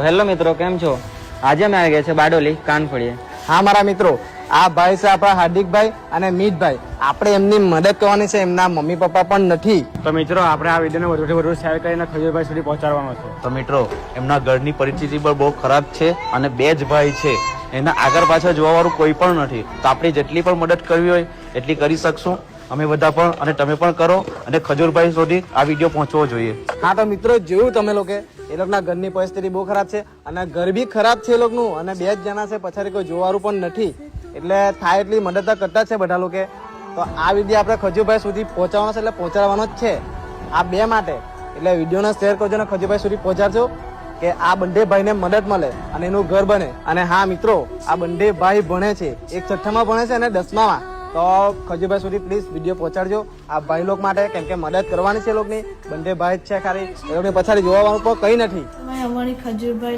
Hello મિત્રો, કેમ છો? આજે અમે આવી ગયા છે બારડોલી કાનફળીએ. હા મારા મિત્રો, આ ભાઈ છે આપણા હાર્દિકભાઈ અને મીતભાઈ. આપણે એમની મદદ કરવાની છે, એમના મમ્મી પપ્પા પણ નથી. તો મિત્રો, આપણે આ વિડીયોને વધુથી વધુ શેર કરીને ખજૂરભાઈ સુધી પહોંચાડવાનો છે. તો મિત્રો, એમના ઘરની પરિસ્થિતિ પણ બહુ ખરાબ છે અને બે જ ભાઈ છે. એના આગળ પાછળ જોવા વાળું કોઈ પણ નથી. તો આપણે જેટલી પણ મદદ કરવી હોય એટલી કરી શકશું. અમે બધા પણ અને તમે પણ કરો અને ખજૂરભાઈ સુધી આ વિડીયો પહોંચવો જોઈએ. હા તો મિત્રો, જોયું તમે લોકો, એ લોકોના ઘરની પરિસ્થિતિ બહુ ખરાબ છે અને ઘર બી ખરાબ છે એ લોકોનું, અને બે જ જણા છે, પછાડી કોઈ જોવાનું પણ નથી. એટલે થાય એટલી મદદ કરતા છે બધા લોકો. તો આ વિડીયો આપણે ખજૂરભાઈ સુધી પહોંચાડવાનો છે, એટલે પહોંચાડવાનો જ છે આ બે માટે. એટલે વિડીયોને શેર કરજો અને ખજૂરભાઈ સુધી પહોંચાડજો કે આ બંને ભાઈને મદદ મળે અને એનું ઘર બને. અને હા મિત્રો, આ બંને ભાઈ ભણે છે, એક 6ઠ્ઠામાં ભણે છે અને 10મામાં. તો ખજૂરભાઈ સુધી પ્લીઝ વિડીયો પહોંચાડજો આ ભાઈ લોક માટે, કેમ કે મદદ કરવાની છે લોકોની. બંને ભાઈ જ છે, ખાલી એ લોકોની પછાડી જોવાનું પણ કઈ નથી. અમારી ખજૂરભાઈ